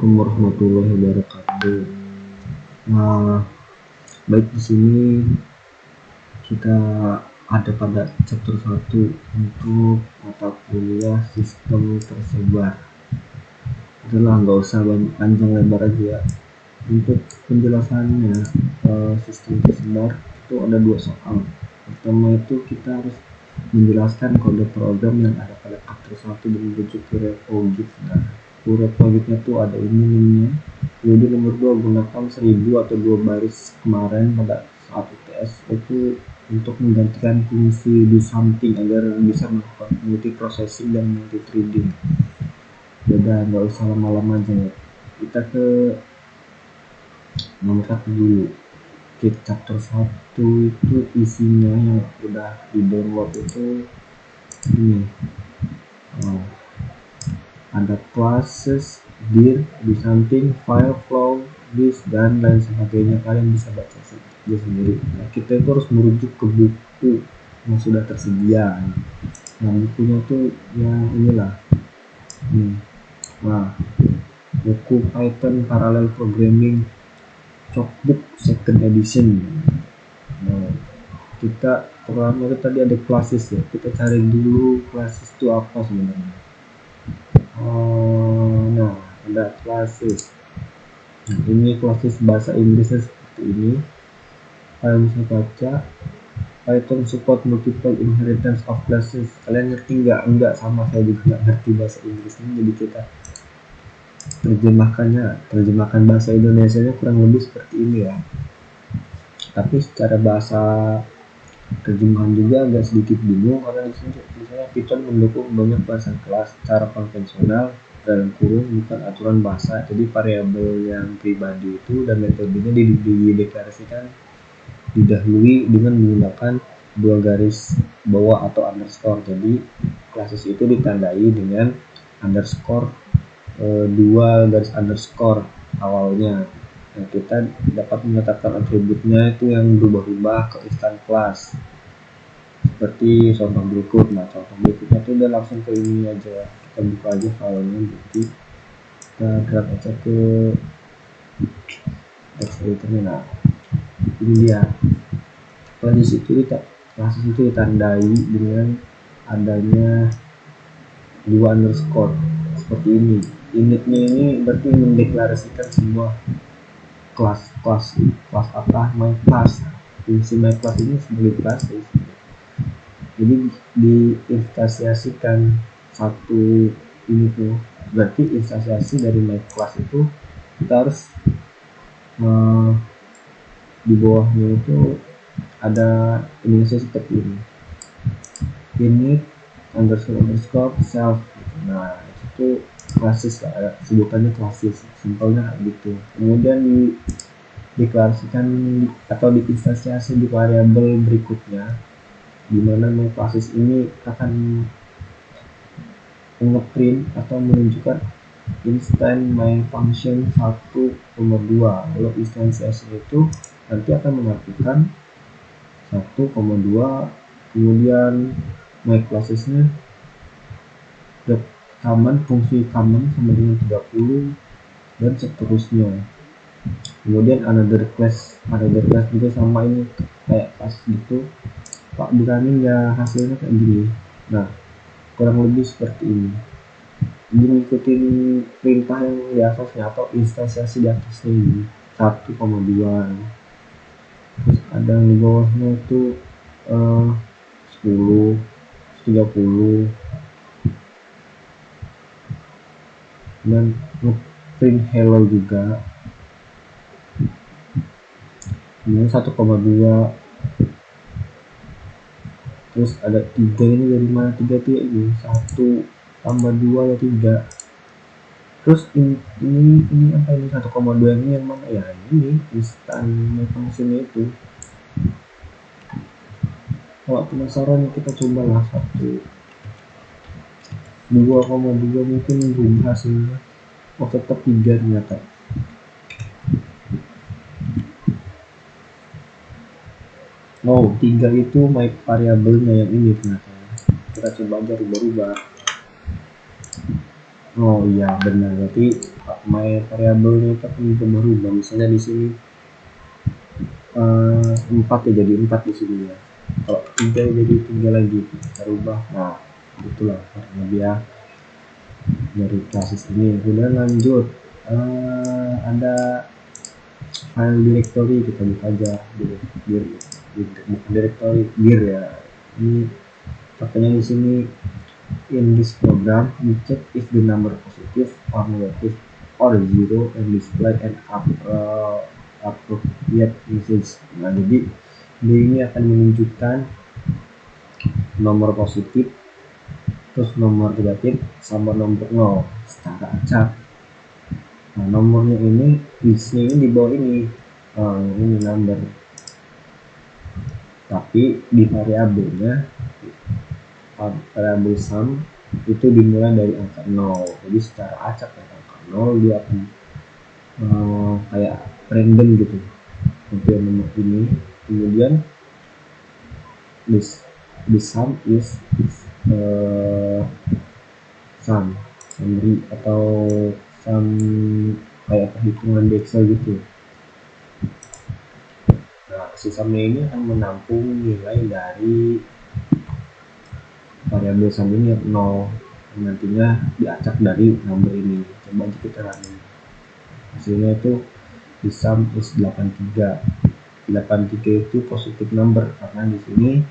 Assalamualaikum warahmatullahi wabarakatuh. Nah, baik, di sini kita ada pada chapter 1 untuk mata kuliah sistem tersebar. Itulah, nggak usah panjang lebar aja ya. Untuk penjelasannya, sistem tersebar itu ada 2 soal. Pertama itu kita harus menjelaskan kode program yang ada pada chapter 1 dan merujuk ke repo-git. Nah, repo-gitnya tuh ada ini. Kemudian nomor 2, gunakan 1000 atau 2 baris kemarin pada saat UTS itu untuk menggantikan fungsi do something agar bisa melakukan multi processing dan multi threading. Udah, nggak usah lama-lama aja ya. Kita ke nomor 1 dulu. Kit chapter 1 itu isinya yang udah di download itu ini. Ada classes, dir, do something, file, flow, list, dan lain sebagainya. Kalian bisa baca sendiri. Nah, kita itu harus merujuk ke buku yang sudah tersedia. Nah, bukunya tuh yang inilah. Nah, buku Python Parallel Programming Chalkbook Second Edition. Nah, kita programnya itu tadi ada classes ya. Kita cari dulu classes itu apa sebenarnya. Nah, ada classes. Ini classes bahasa Inggrisnya seperti ini. Kalian bisa baca. Python support multiple inheritance of classes. Kalian ngerti nggak? Enggak, sama saya juga nggak ngerti bahasa Inggrisnya. Jadi kita terjemahkan bahasa Indonesianya kurang lebih seperti ini ya. Tapi secara bahasa terjemahan juga agak sedikit bingung karena di sini Python mendukung banyak bahasa kelas secara konvensional dalam kurung bukan aturan bahasa. Jadi variabel yang pribadi itu dan metodenya dideklarasikan didahului dengan menggunakan 2 garis bawah atau underscore. Jadi classes itu ditandai dengan underscore, 2 garis underscore awalnya. Nah, kita dapat menetapkan atributnya itu yang berubah-ubah ke instant class seperti contoh berikut. Nah, contoh berikutnya itu udah langsung ke ini aja, kita buka aja filenya. Jadi kita drag aja ke text editornya. Nah, ini dia. Kalau di situ classes itu ditandai dengan adanya 2 underscore seperti ini. Initnya ini berarti mendeklarasikan semua kelas apa, my class. Fungsi my class ini sebagai classes. Jadi diinstansiasikan satu ini tuh, berarti instansiasi dari my class itu kita harus di bawahnya itu ada ini seperti ini, init underscore self. Nah, itu classes lah, sebutannya classes, simpelnya gitu. Kemudian dideklarasikan atau diinstansiasi di variabel berikutnya, di mana my classes ini akan ngeprint atau menunjukkan instant my function 1,2. Kalau instansiasi itu nanti akan mengartikan 1,2, kemudian my classesnya common, fungsi common sama dengan 30 dan seterusnya. Kemudian another class juga sama, ini kayak class gitu. Pak Dirani ya, hasilnya kayak gini. Nah, kurang lebih seperti ini. Ini ngikutin perintah yang di atasnya atau instansiasi di atasnya ini 1,2. Terus ada yang di bawahnya itu 10, 30, dan ngeprint hello juga. Ini 1,2. Terus ada 3, ini dari mana 3 tuh? Ini 1 tambah 2 ya 3. Terus ini apa ini 1,2 ini yang mana ya? Ini instant function itu. Kalau penasaran kita cobalah 2,2 mungkin berubah hasilnya. Oh, tetap 3 ternyata. Oh, 3 itu my variabelnya yang ini ternyata. Kita coba aja rubah-rubah. Oh iya benar, berarti my variabelnya itu akan berubah. Misalnya di sini 4 ya, jadi 4 di sini ya. Kalau 3 jadi 3 lagi, kita rubah. Nah, itulah karena dia dari klasis ini. Kemudian lanjut, ada file directory, kita buka aja dir, directory dir ya. Ini katanya di sini, in this program we check if the number positive or negative or zero and display an appropriate message. Nah, jadi dia ini akan menunjukkan nomor positif terus nomor negatif sama nomor 0 secara acak. Nah, nomornya ini listnya ini di bawah ini, ini number, tapi di variabelnya variabel sum itu dimulai dari angka 0. Jadi secara acak ya, angka 0 dia akan kayak random gitu untuk nomor ini. Kemudian the sum is sum summary atau sum kayak perhitungan di Excel gitu. Nah, si sumnya ini akan menampung nilai dari variabel sum ini 0, nantinya diacak dari nomor ini. Coba kita running, hasilnya itu the sum is 83. 83 itu positif number karena di sini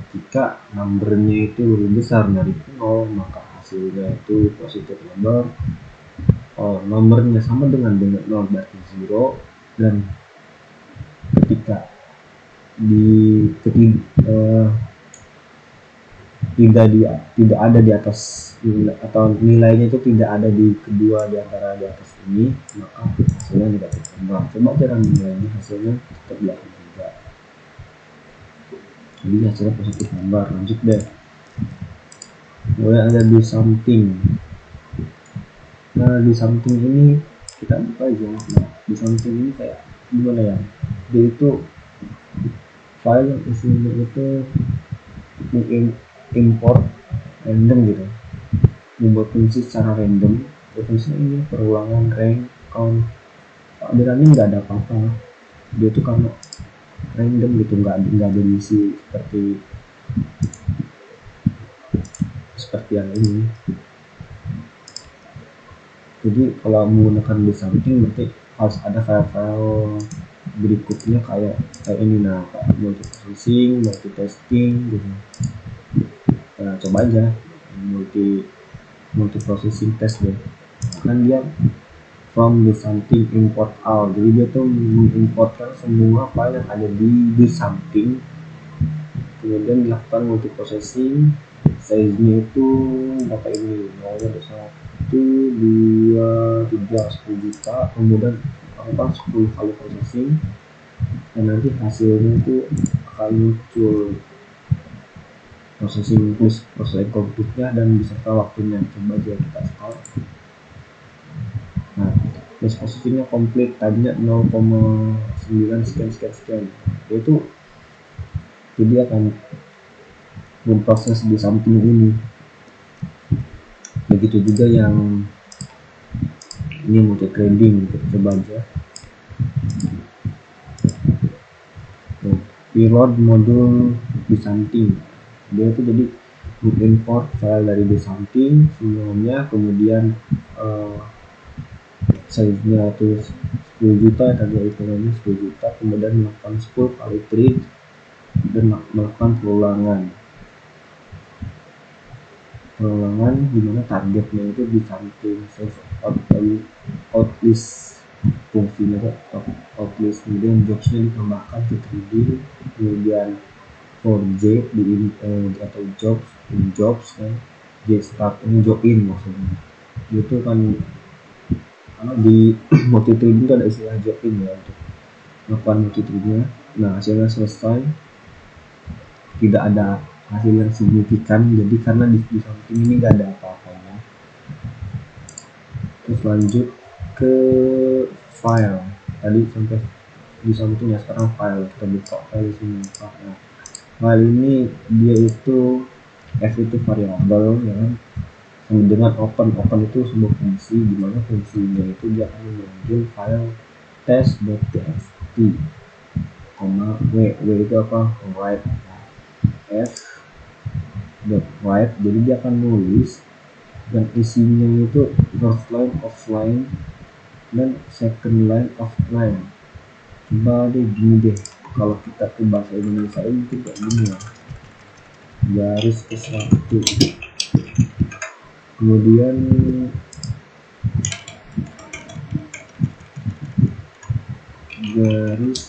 jika numbernya itu lebih besar dari 0 maka hasilnya itu positif number. Nomornya sama dengan 0 berarti 0, dan ketika tidak ada di atas atau nilainya itu tidak ada di kedua di antara di atas ini, maka hasilnya negatif number. Coba cara nilainya, hasilnya tetap 83, jadi hasilnya positif number. Lanjut deh, kemudian ada do something. Nah, di something ini kita buka aja. Nah, di something ini kayak gimana ya, dia itu file yang isinya itu import random gitu, membuat fungsi secara random. Fungsinya ini perulangan, rank, count. Di running nggak ada apa-apa, dia tuh karena random gitu, nggak ada isi seperti yang ini. Jadi kalau menggunakan do something berarti harus ada file-file berikutnya kayak ini. Nah, multi processing, multi testing gitu. Nah, coba aja multi processing test deh. Kan dia from do something import all, jadi dia tuh mengimportkan semua file yang ada di do something, kemudian dilakukan multi processing. Size nya itu berapa ini, maunya ada 1, 2, 3, 10 juta, kemudian lakukan 10 kali processing, dan nanti hasilnya itu akan muncul processing plus proses komputernya dan beserta waktunya. Coba aja kita start. Nah, plus processingnya komplit, tadinya 0,9 sekian, itu jadi akan memproses di samping ini. Begitu juga yang ini multi trading, kita coba aja. Reload modul di something, dia itu jadi import file dari di something semuanya, kemudian size nya itu 10 juta, tadi hitungannya 10 juta, kemudian melakukan 10 kali trade dan melakukan perulangan dimana targetnya itu di samping save outlist fungsinya outlist, kemudian jobsnya ditambahkan ke 3D, kemudian for J di atau jobs kan, J start ini join maksudnya. Itu kan di multi trading itu ada istilah join ya untuk melakukan multi tradingnya. Nah, hasilnya selesai, tidak ada hasil yang signifikan, jadi karena di samping ini nggak ada apa-apanya. Terus lanjut ke file, tadi sampai di sampingnya, sekarang file, kita buka file di sini. File ini dia itu f itu variabel ya kan, sama dengan open itu sebuah fungsi di mana fungsinya itu dia akan memanggil file test.txt, w itu apa, write, f write, jadi dia akan nulis dan isinya itu first line of line dan second line of line. Coba deh gini deh, kalau kita ke bahasa Indonesia ini mungkin kayak gini ya, garis ke satu, kemudian garis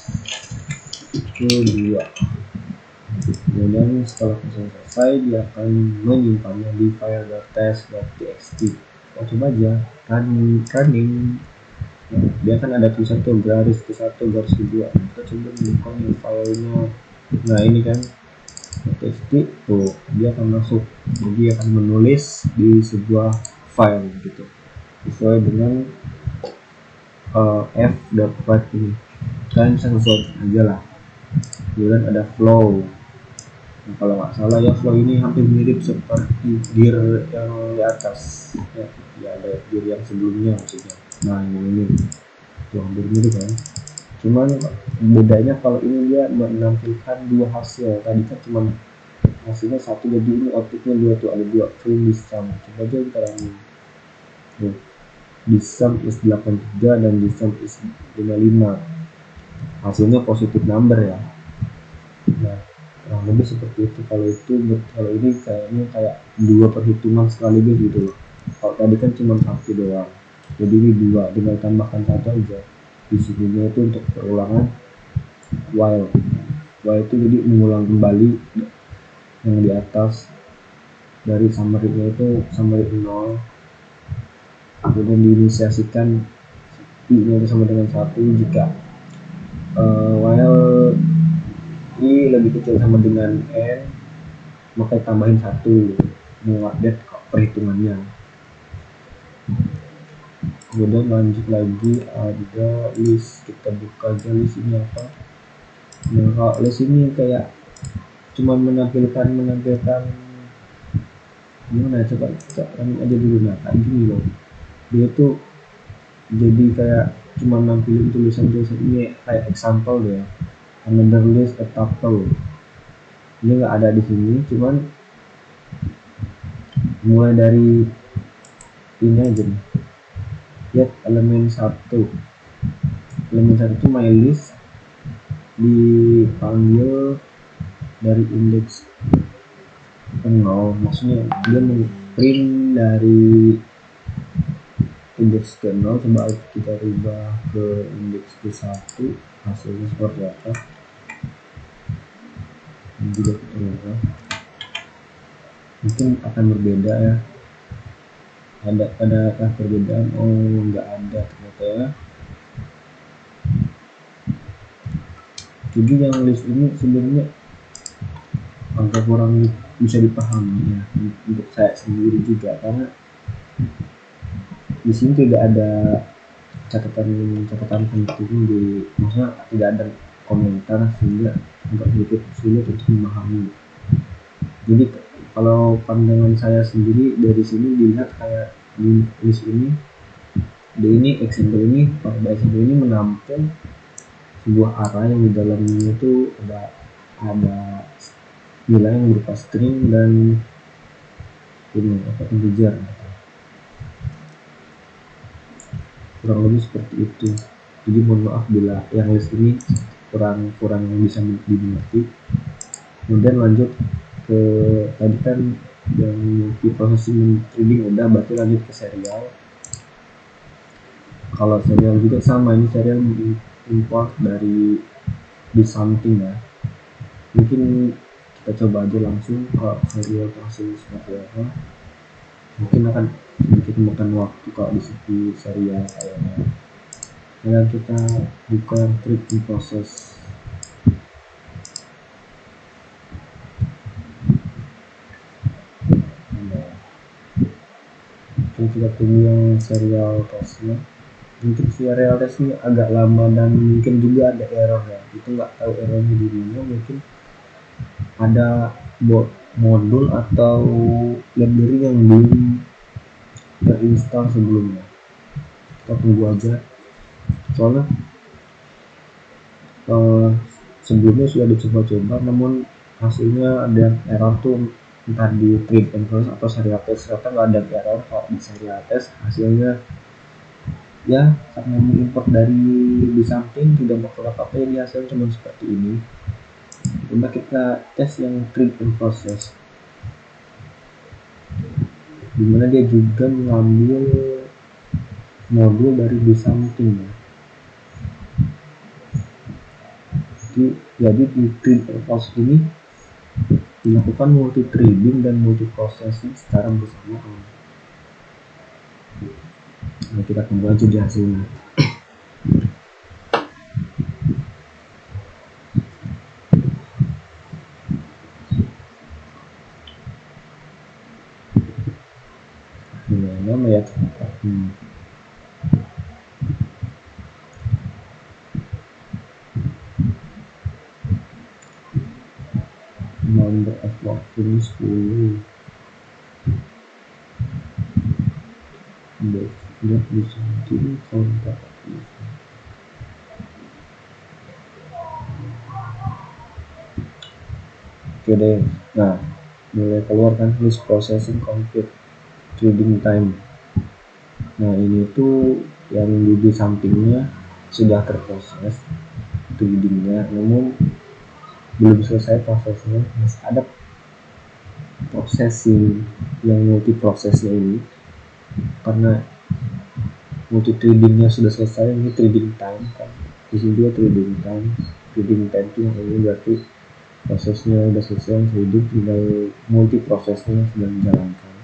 kedua, kemudian setelah selesai dia akan menyimpannya di file test.txt. Coba aja running. Nah, dia kan ada tulisan tuh garis ke satu, garis kedua. Kita coba buka nih filenya. Nah ini kan txt tuh, dia akan masuk, jadi akan menulis di sebuah file gitu sesuai dengan f.write ini. Kalian bisa sesuai aja lah. Kemudian ada flow. Nah, kalau nggak salah ya flow ini hampir mirip seperti gear yang di atas ya ada gear yang sebelumnya maksudnya. Nah ini tuh hampir mirip kan, cuman bedanya kalau ini dia menampilkan dua hasil. Tadi kan cuma hasilnya satu, jadi ini outputnya dua tuh, ada dua print di sum. Coba aja kita running tuh, di sum is 83 dan di sum is 55, hasilnya positif number ya. Nah kurang lebih seperti itu. Kalau ini kayaknya kayak dua perhitungan sekaligus gitu loh. Kalau tadi kan cuma satu doang, jadi ini dua, tinggal tambahkan satu aja. Di sini itu untuk perulangan while itu jadi mengulang kembali yang di atas dari summary-nya itu summary 0, kemudian diinisiasikan i-nya itu sama dengan 1 jika while i lebih kecil sama dengan n, maka tambahin 1 mengupdate perhitungannya. Kemudian lanjut lagi ada list, kita buka aja list ini apa. Nah kalau list ini kayak cuma menampilkan gimana ya, coba running aja dulu. Nah kayak gini loh, dia tuh jadi kayak cuma nampilin tulisan-tulisan ini kayak example deh, another list a tuple. Ini nggak ada di sini, cuman mulai dari ini aja nih, lihat elemen 1 itu my list dipanggil dari indeks 0, maksudnya dia print dari indeks ke 0. Coba kita rubah ke indeks ke 1, hasilnya seperti apa. Ini juga kita rubah, mungkin akan berbeda ya. Adakah perbedaan? Oh nggak ada ternyata ya. Jadi yang list ini sebenarnya agak kurang bisa dipahami ya untuk saya sendiri juga, karena di sini tidak ada catatan penting maksudnya tidak ada komentar, sehingga agak sedikit sulit untuk memahami. Jadi kalau pandangan saya sendiri dari sini dilihat kayak di list ini, example ini menampung sebuah array yang di dalamnya itu ada nilai yang berupa string dan ini integer. Kurang lebih seperti itu. Jadi mohon maaf bila yang list ini kurang bisa dimengerti. Kemudian lanjut ke tadi kan yang preprocessing trading udah, berarti lanjut ke serial. Kalau serial juga sama, ini serial import dari something ya. Mungkin kita coba aja langsung kalau serial hasil seperti apa. Mungkin akan sedikit memakan waktu kalau di segi serial kayaknya. Dan kita buka trading proses. Kita tunggu yang serial testnya. Mungkin serial test ini agak lama dan mungkin juga ada error ya. Itu nggak tahu errornya di mana, mungkin ada modul atau library yang belum terinstall sebelumnya. Kita tunggu aja, soalnya sebelumnya sudah dicoba-coba namun hasilnya ada yang error tuh, entah di trade and close atau serial test. Ternyata nggak ada error kalau di serial test. Hasilnya ya karena mengimport dari di samping tidak pakai apa-apa, jadi hasilnya cuma seperti ini. Coba kita tes yang trade and process, dimana dia juga mengambil modul dari di samping ya. Jadi di trade and process ini dilakukan multi trading dan multi processing secara bersamaan. Nah, kita tunggu aja di hasilnya. Gimana ya? Number of working 10. Tidak bisa dikontak. Oke deh, nah mulai keluar kan list processing complete trading time. Nah ini tuh yang di sampingnya sudah terproses tradingnya, namun belum selesai prosesnya, masih ada processing yang multi prosesnya ini. Karena multi tradingnya sudah selesai, ini trading time kan, di sini juga trading time itu yang ini berarti prosesnya udah selesai, trading tinggal multi prosesnya yang sedang dijalankan.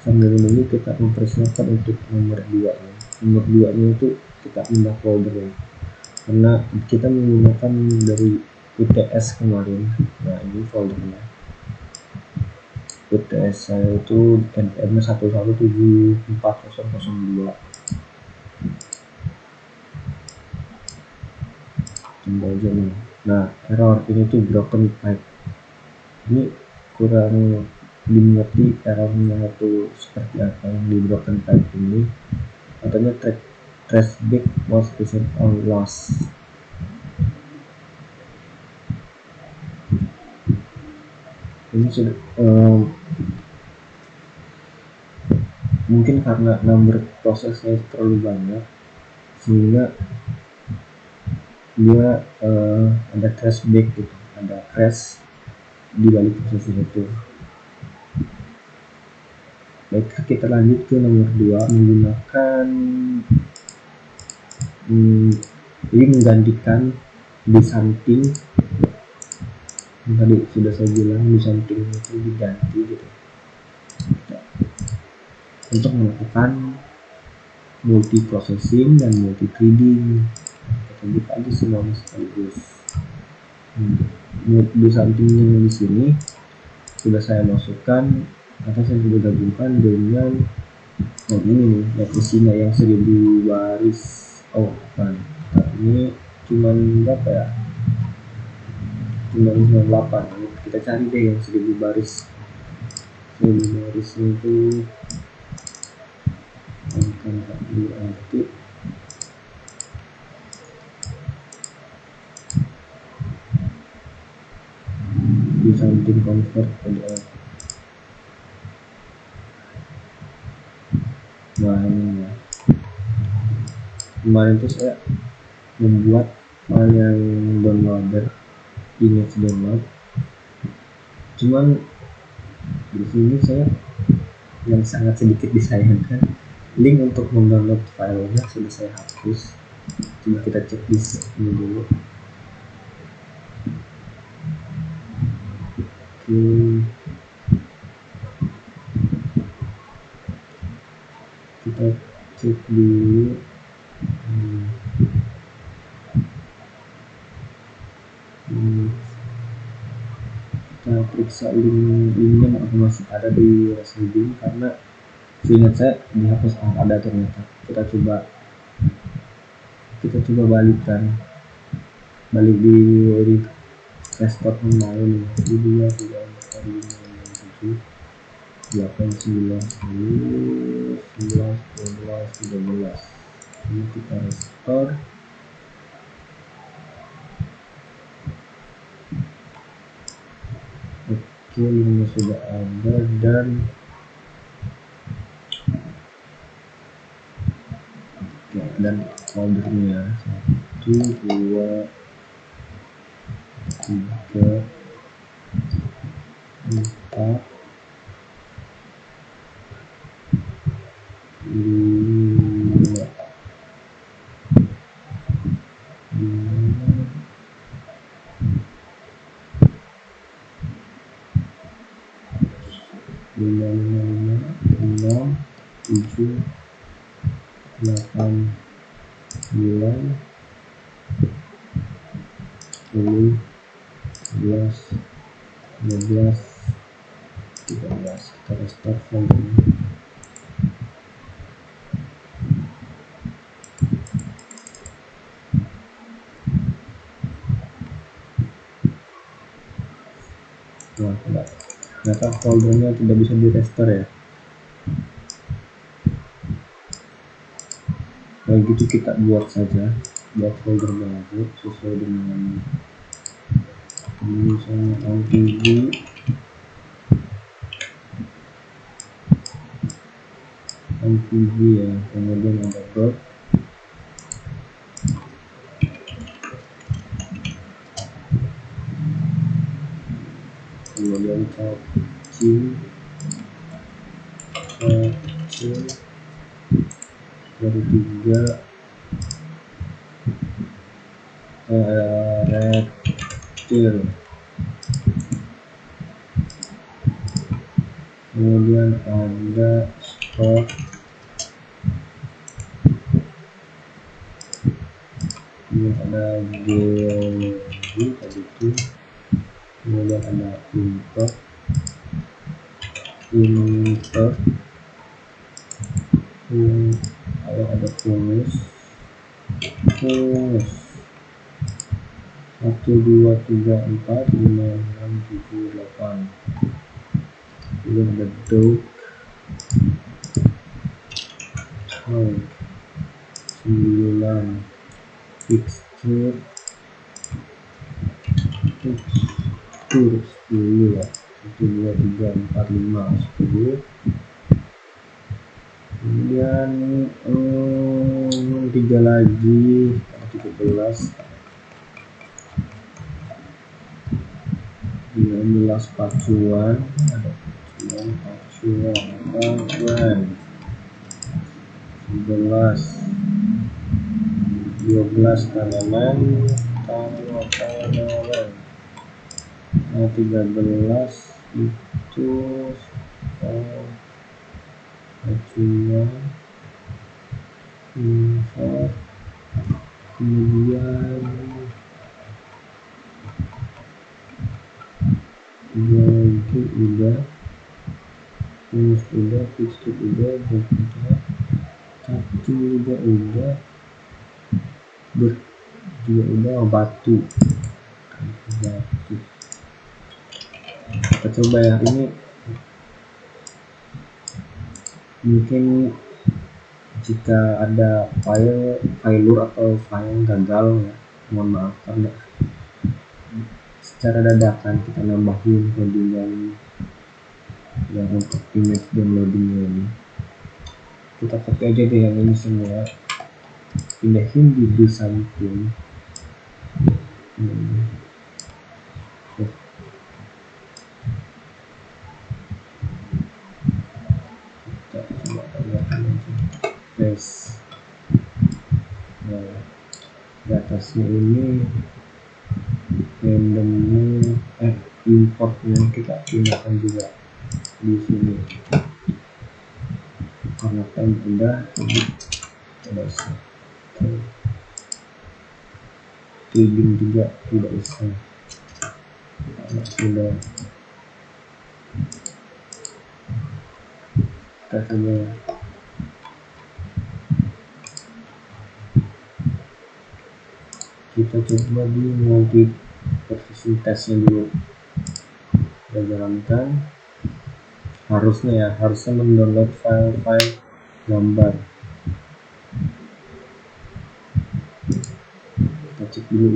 Sambil menunggu kita mempersiapkan untuk nomor 2 nya. Nomor 2 nya itu kita pindah folder ya, karena kita menggunakan dari UTS kemarin. Nah ini foldernya UTS saya itu NPM 1174.002. Tunggu aja nih. Nah error ini tuh broken pipe, ini kurang dimengerti errornya itu seperti apa yang di broken pipe ini. Katanya traceback was present on loss. Ini sudah mungkin karena number prosesnya terlalu banyak sehingga dia ada traceback gitu, ada crash di balik prosesnya itu. Baik, kita lanjut ke nomor 2 menggunakan ini menggantikan di samping yang tadi sudah saya bilang, di samping itu diganti gitu untuk melakukan multi processing dan multi trading. Kita buka aja semuanya sekaligus. Di sampingnya di sini sudah saya masukkan atau saya sudah gabungkan dengan yang ini nih, yang isinya yang 1000 baris. Oh bukan, nah, ini cuman berapa ya, cuman 98. Kita cari deh yang 1000 baris. 1000 baris itu akan diaktif di samping convert PDF. Nah ini ya, kemarin tuh saya membuat file yang downloader, image download, cuman di sini saya yang sangat sedikit disayangkan, link untuk mendownload filenya sudah saya hapus. Coba kita cek di sini dulu. Oke, kita cek dulu. Kita periksa linknya apakah masih ada di Rasmudin, karena seingat saya dihapus ada ternyata. Kita coba balik di desktop main di 2 3 4 5 6 7. 8, 9, 10, 11, 12, 13. Ini kita restore. Oke, ini sudah ada dan foldernya 1, 2, 3, 4, 5, 6, 7, 8, 9, 10, 11, 12, 13. Kita restart foldernya. Nah, ternyata foldernya tidak bisa di restore ya. Kalau gitu kita buat saja, buat folder baru sesuai dengan ini, misalnya MPG ya, kemudian ada dot, kemudian cacing, dari 3, reptil, kemudian ada stok, kemudian ada geologi tadi itu, kemudian ada import, ada fungus 1, 2, 3, 4, 5, 6, 7, 8. Kemudian ada dog, 9, fixture 10 ya, 1, 2, 3, 4, 5, 10. Kemudian 3 lagi, 13, 19 pacuan, ada pacuan, 11, 12 tanaman, 13 itu pacuan, import, kemudian geologi udah, fungus udah, fixture udah, cacing juga udah, juga udah, batu. Kita coba ya, ini mungkin jika ada failure atau file gagal ya, mohon maaf karena secara dadakan kita nambahin codingan yang untuk image downloadingnya ini. Kita copy aja deh yang ini semua, pindahin di desamping. Kita coba tambahkan aja paste. Nah, di atasnya ini randomnya, importnya kita pindahkan juga di sini karena kan udah tidak usah. Trading juga tidak usah, sudah kita coba di multi processing testnya dulu kita jalankan. harusnya mendownload file-file gambar. Kita cek dulu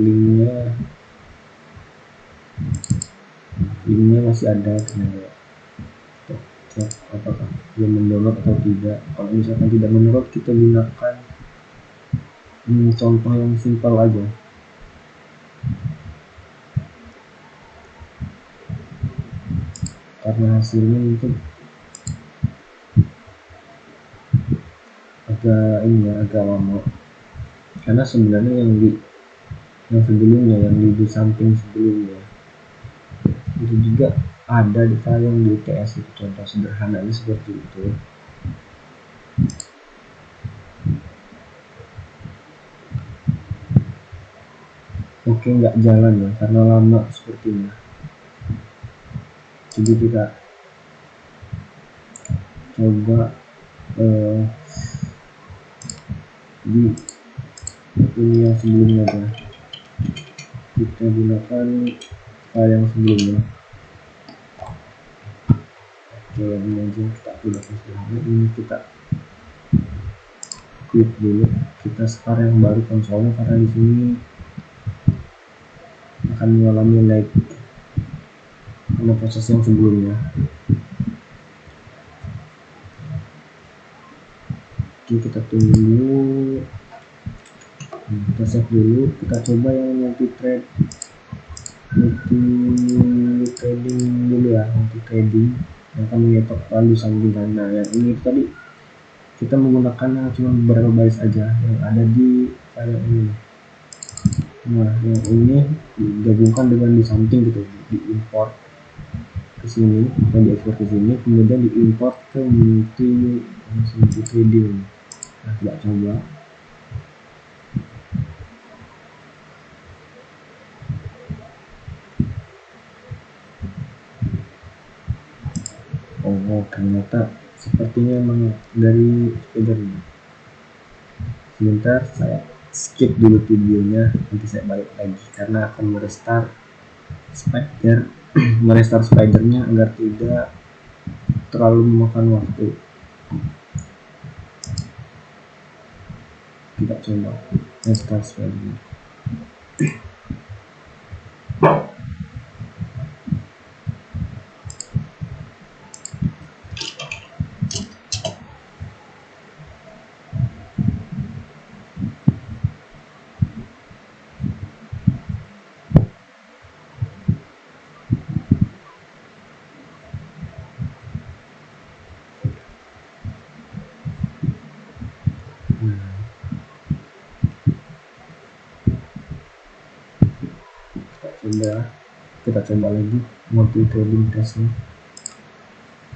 linknya masih ada ternyata. Cek apakah dia mendownload atau tidak. Kalau misalkan tidak mendownload, kita gunakan contoh yang simpel aja. Karena hasilnya itu agak lama. Karena sebenarnya yang sebelumnya, yang di samping sebelumnya itu juga ada di file yang di UTS itu. Contoh sederhananya seperti itu. Oke, nggak jalan ya karena lama sepertinya. Jadi kita coba di ini yang sebelumnya ya. Kita gunakan file yang sebelumnya. Oke, ini aja kita gunakan sederhana. Ini kita klik dulu. Kita start yang baru konsolnya karena di sini akan mengalami lag karena proses yang sebelumnya. Oke, kita tunggu dulu. Kita save dulu. Kita coba yang multi trading dulu ya. Multi trading yang akan menyetok value sampingan. Nah, yang ini tadi kita menggunakan cuma beberapa baris aja yang ada di file ini. Nah, yang ini digabungkan dengan di samping gitu, diimport ke sini, atau diekspor ke sini, kemudian diimport ke multi trading. Nah, kita coba. Oh, ternyata sepertinya memang dari spider ini. Sebentar, saya skip dulu videonya, nanti saya balik lagi karena akan merestart spider merestart spidernya agar tidak terlalu memakan waktu. Kita coba restart spidernya. Kita coba lagi multi trading testnya.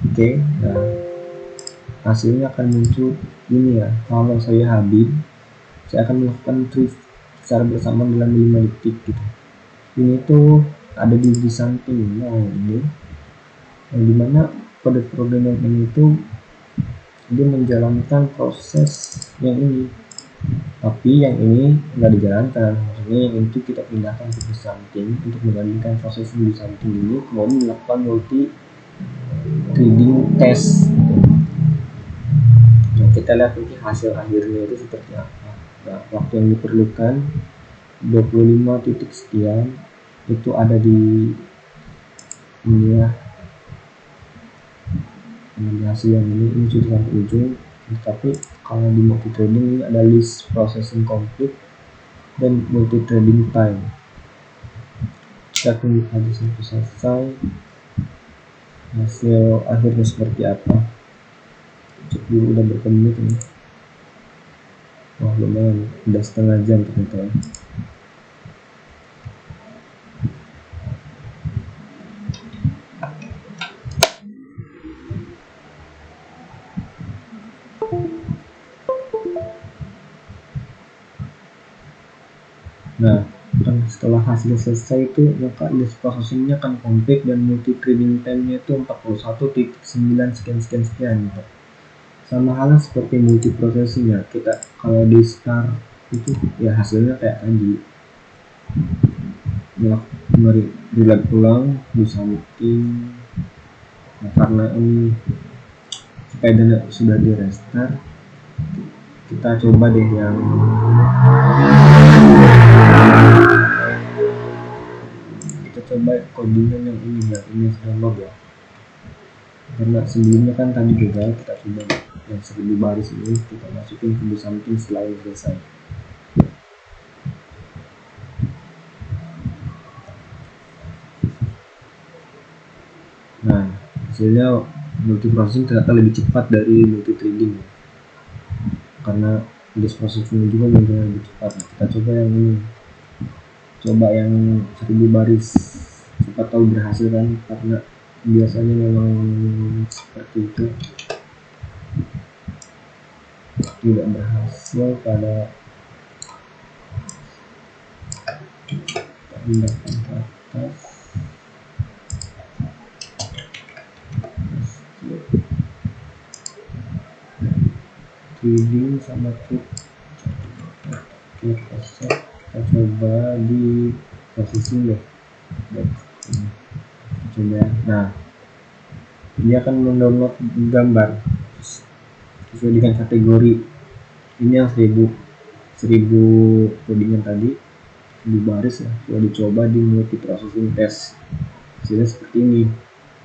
Oke, nah hasilnya akan muncul ini ya. Kalau saya habis, saya akan melakukan trade secara bersama dalam 5 detik gitu. Ini tuh ada di samping. Nah, ini yang dimana pada program ini tuh dia menjalankan proses yang ini, tapi yang ini nggak dijalankan. Maksudnya yang itu kita pindahkan ke samping untuk menggantikan proses di samping ini, kemudian melakukan multi trading test. Nah, kita lihat nanti hasil akhirnya itu seperti apa. Nah, waktu yang diperlukan 25 titik sekian itu ada di ini ya. Di hasil yang ini sudah sampai ujung. Tapi kalau di multi trading ini ada list processing complete dan multi trading time. Kita tunggu aja sampai selesai hasil akhirnya seperti apa. Cek dulu udah berapa menit ini. Wah, lumayan, udah setengah jam ternyata ya. Nah, kan setelah hasil selesai itu maka list processingnya akan complete dan multi trading time-nya itu 41.9 sekian gitu. Sama halnya seperti multi processing ya, kita kalau di start itu ya hasilnya kayak tadi reload ulang di samping Nah, karena ini spider sudah di restart, kita coba deh yang codingan yang ini download ya, karena sebelumnya kan tadi gagal. Kita coba yang 1000 baris ini kita masukin ke samping selain selesai. Nah, hasilnya multiprocessing ternyata lebih cepat dari multithreading ya, karena disk processing juga lebih cepat. Nah, kita coba yang ini, coba yang 1000 baris, siapa tahu berhasil kan, karena biasanya memang seperti itu, tidak berhasil pada pindahkan ke atas. Reading sama klik offset, kita coba di posisi ya, coba. Nah, dia akan mendownload gambar sesuai dengan kategori. Ini yang 1000 codingan tadi di baris ya, sudah dicoba di multiprocessing test. Hasilnya seperti ini.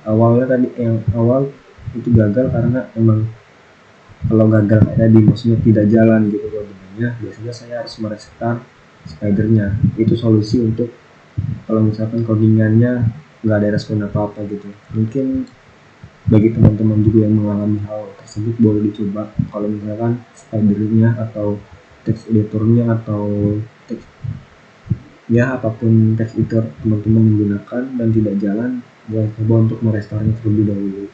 Awalnya tadi yang awal itu gagal karena emang kalau gagal kayak tadi, maksudnya tidak jalan gitu codingannya, biasanya saya harus merestart spidernya. Itu solusi untuk kalau misalkan codingannya nggak ada respon apa-apa gitu. Mungkin bagi teman-teman juga yang mengalami hal tersebut boleh dicoba. Kalau misalkan spidernya atau text editornya atau text ya apapun text editor teman-teman menggunakan dan tidak jalan, boleh coba untuk merestornya terlebih dahulu.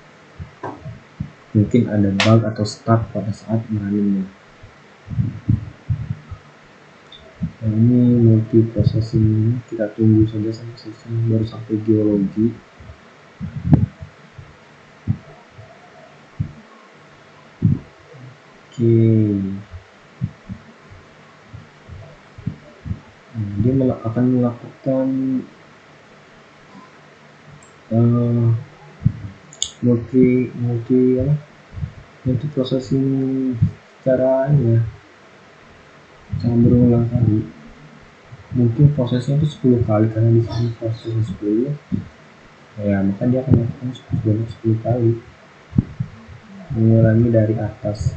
Mungkin ada bug atau stuck pada saat merunningnya. Nah, ini multiprocessing, kita tunggu saja sampai selesai, baru sampai geologi. Oke. Nah, dia akan melakukan multi processing secara ya, cara berulang kali. Mungkin prosesnya itu 10 kali, karena di sini prosesnya 10 ya, maka dia akan melakukan 10 kali, mengulangi dari atas.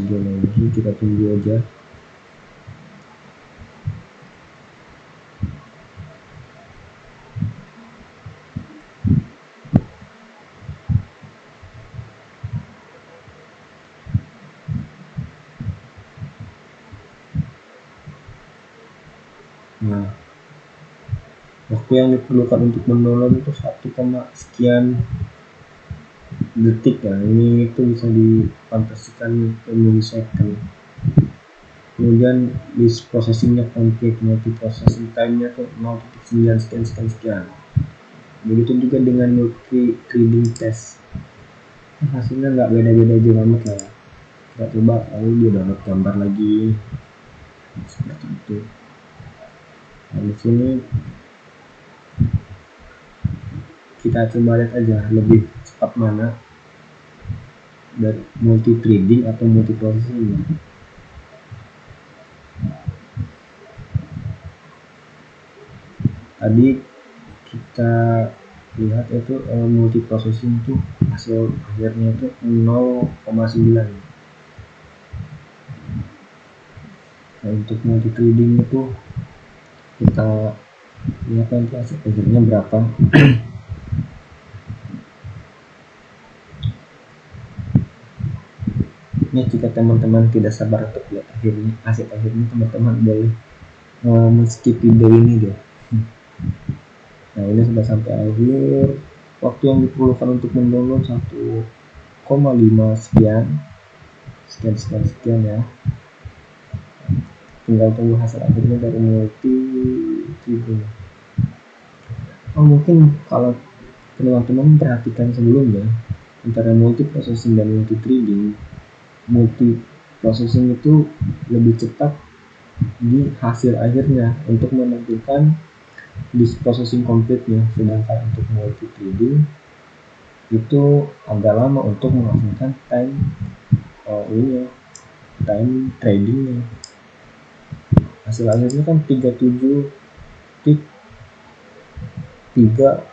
Geologi kita tunggu aja. Nah, waktu yang diperlukan untuk mendownload itu 1, sekian detik ya. Ini itu bisa difantasikan ke milisecond. Kemudian disk processingnya complete, multiprocessing time-nya tuh 0.9 sekian. Begitu juga dengan multi-threading test. Hasilnya nggak beda-beda jauh amat lah ya. Kita coba, lalu dia download gambar lagi seperti itu. Nah, di sini kita coba lihat aja lebih cepat mana dari multi-threading atau multiprocessing. Tadi kita lihat itu multiprocessing itu hasil akhirnya itu 0,9. Nah, untuk multi-threading itu kita lihat nanti hasil akhirnya berapa. Ini jika teman-teman tidak sabar untuk lihat hasil akhirnya, teman-teman boleh skip video ini deh. Nah, ini sudah sampai akhir. Waktu yang diperlukan untuk mendownload 1,5 sekian ya. Tinggal tunggu hasil akhirnya dari multi-threading. Mungkin kalau teman-teman perhatikan sebelumnya, antara multiprocessing dan multi-threading, multiprocessing itu lebih cepat di hasil akhirnya untuk menampilkan disk processing complete-nya, sedangkan untuk multi threading itu agak lama untuk menghasilkan time tradingnya. Hasil akhirnya kan 37 tik 3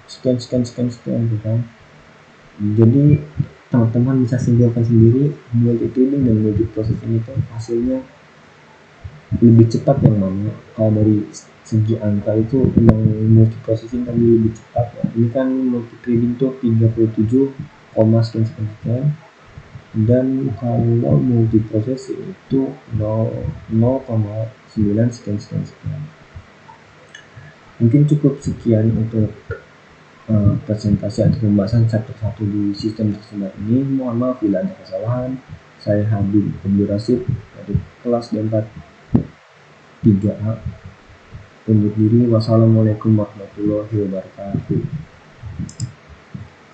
sekian gitu kan. Jadi teman-teman bisa simpulkan sendiri multi threading dan multi processing itu hasilnya lebih cepat yang mana. Kalau dari segi angka itu yang multi processing tadi lebih cepat ya. Ini kan multi threading tuh 37, sekian, dan kalau multi processing itu 0,9 sekian. Mungkin cukup sekian untuk presentasi atau pembahasan chapter 1 di sistem tersebar ini. Mohon maaf bila ada kesalahan. Saya Habib Abdul Rasid dari kelas D4 3A undur diri. Wassalamualaikum warahmatullahi wabarakatuh.